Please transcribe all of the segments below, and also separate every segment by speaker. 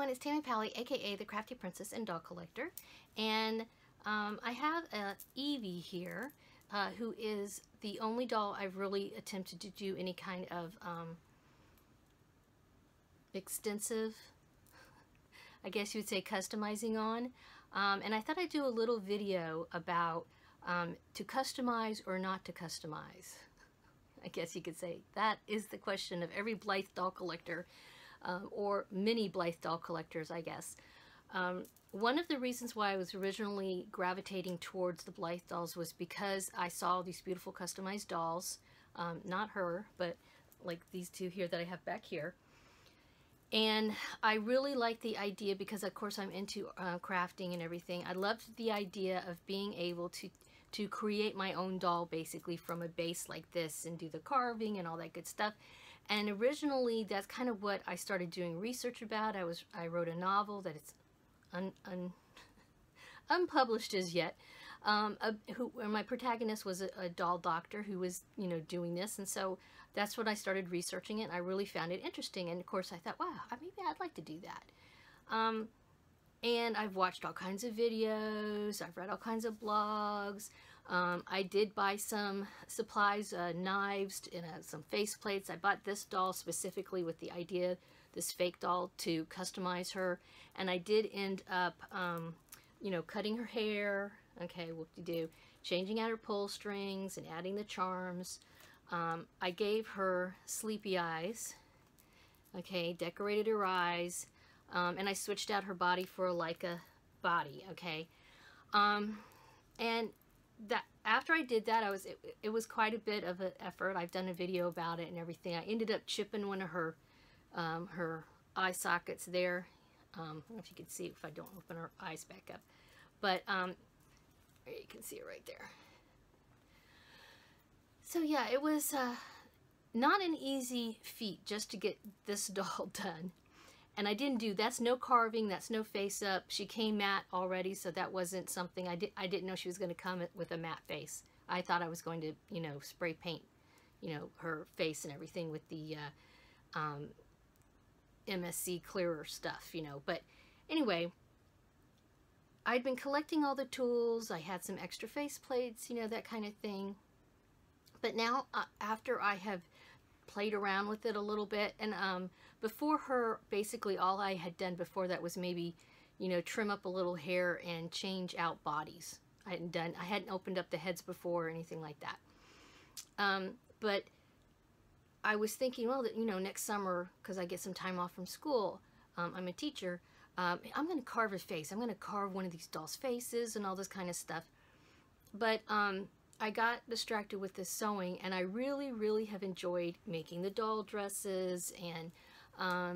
Speaker 1: everyone, it's Tammy Pally, aka the Crafty Princess and Doll Collector, and I have Evie here, who is the only doll I've really attempted to do any kind of extensive, I guess you would say, customizing on, and I thought I'd do a little video about to customize or not to customize. I guess you could say that is the question of every Blythe doll collector. Or many Blythe doll collectors, I guess. One of the reasons why I was originally gravitating towards the Blythe dolls was because I saw these beautiful customized dolls, not her, but like these two here that I have back here. And I really liked the idea because, of course, I'm into crafting and everything. I loved the idea of being able to create my own doll basically from a base like this and do the carving and all that good stuff. And originally, that's kind of what I started doing research about. I wrote a novel that it's unpublished as yet. Where my protagonist was a doll doctor who was, doing this, and so that's when I started researching it. And I really found it interesting, and of course, I thought, wow, maybe I'd like to do that. And I've watched all kinds of videos. I've read all kinds of blogs. I did buy some supplies, knives, and some face plates. I bought this doll specifically with the idea, this fake doll, to customize her. And I did end up, cutting her hair. Okay, whoop-de-doo. Changing out her pull strings and adding the charms. I gave her sleepy eyes. Okay, decorated her eyes. And I switched out her body for a Leica body. Okay. And that after I did that, it was quite a bit of an effort. I've done a video about it and everything. I ended up chipping one of her eye sockets there. I don't know if you can see it if I don't open her eyes back up, but you can see it right there. So yeah, it was not an easy feat just to get this doll done. And I didn't do, that's no carving, that's no face up. She came matte already, so that wasn't something, I didn't know she was going to come with a matte face. I thought I was going to, spray paint, her face and everything with the MSC clearer stuff, But anyway, I'd been collecting all the tools. I had some extra face plates, that kind of thing. But now, after I have played around with it a little bit, and before her, basically all I had done before that was maybe, trim up a little hair and change out bodies. I hadn't opened up the heads before or anything like that. But I was thinking, well, that, next summer, because I get some time off from school, I'm a teacher, I'm going to carve a face. I'm going to carve one of these dolls' faces and all this kind of stuff. But I got distracted with this sewing, and I really, really have enjoyed making the doll dresses and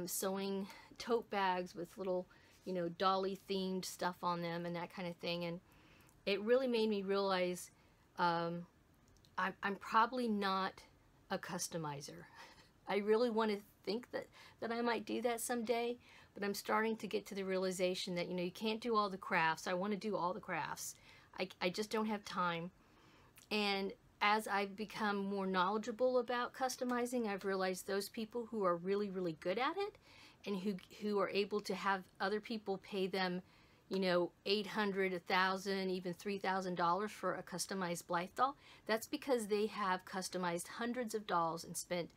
Speaker 1: sewing tote bags with little, dolly themed stuff on them and that kind of thing. And it really made me realize I'm probably not a customizer. I really want to think that I might do that someday, but I'm starting to get to the realization that, you can't do all the crafts. I want to do all the crafts. I just don't have time. And as I've become more knowledgeable about customizing, I've realized those people who are really, really good at it and who are able to have other people pay them, $800, $1,000, even $3,000 for a customized Blythe doll, that's because they have customized hundreds of dolls and spent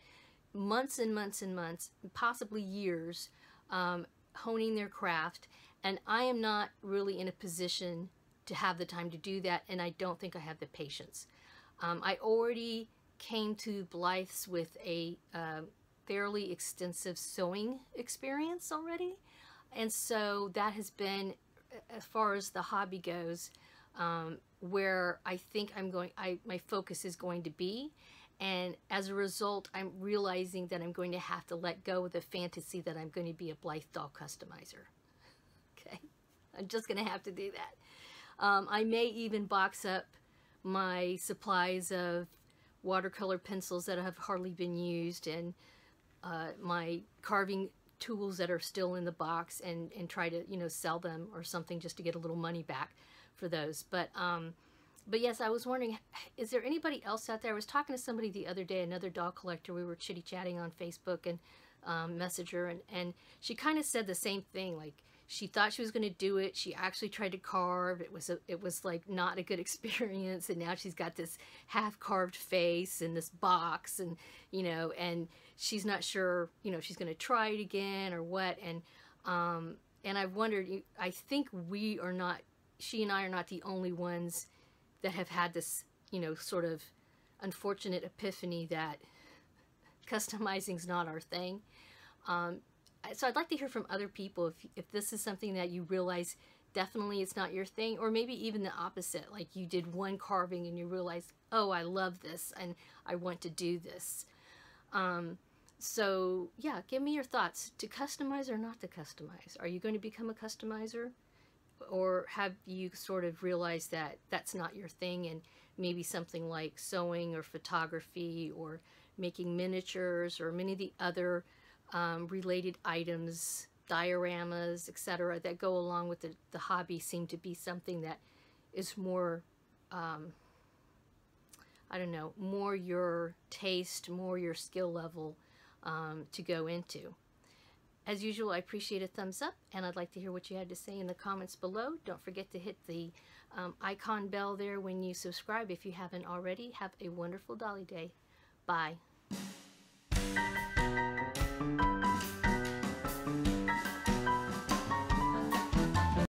Speaker 1: months and months and months, possibly years, honing their craft. And I am not really in a position to have the time to do that, and I don't think I have the patience. I already came to Blythe's with a fairly extensive sewing experience already, and so that has been, as far as the hobby goes, where I think my focus is going to be. And as a result, I'm realizing that I'm going to have to let go of the fantasy that I'm going to be a Blythe doll customizer. Okay, I'm just going to have to do that. I may even box up my supplies of watercolor pencils that have hardly been used and my carving tools that are still in the box and try to, sell them or something just to get a little money back for those. But yes, I was wondering, is there anybody else out there? I was talking to somebody the other day, another doll collector. We were chitty-chatting on Facebook, and messaged her, and she kind of said the same thing. Like, she thought she was going to do it. She actually tried to carve. It was like not a good experience, and now she's got this half carved face in this box, and and she's not sure she's going to try it again or what. And I've wondered. I think she and I are not the only ones that have had this sort of unfortunate epiphany that customizing's not our thing. So I'd like to hear from other people if this is something that you realize definitely it's not your thing, or maybe even the opposite, like you did one carving and you realized, oh, I love this and I want to do this. So yeah, give me your thoughts. To customize or not to customize? Are you going to become a customizer? Or have you sort of realized that that's not your thing, and maybe something like sewing or photography or making miniatures or many of the other related items, dioramas, etc., that go along with the hobby seem to be something that is more, I don't know, more your taste, more your skill level to go into. As usual, I appreciate a thumbs up, and I'd like to hear what you had to say in the comments below. Don't forget to hit the icon bell there when you subscribe if you haven't already. Have a wonderful Dolly Day. Bye.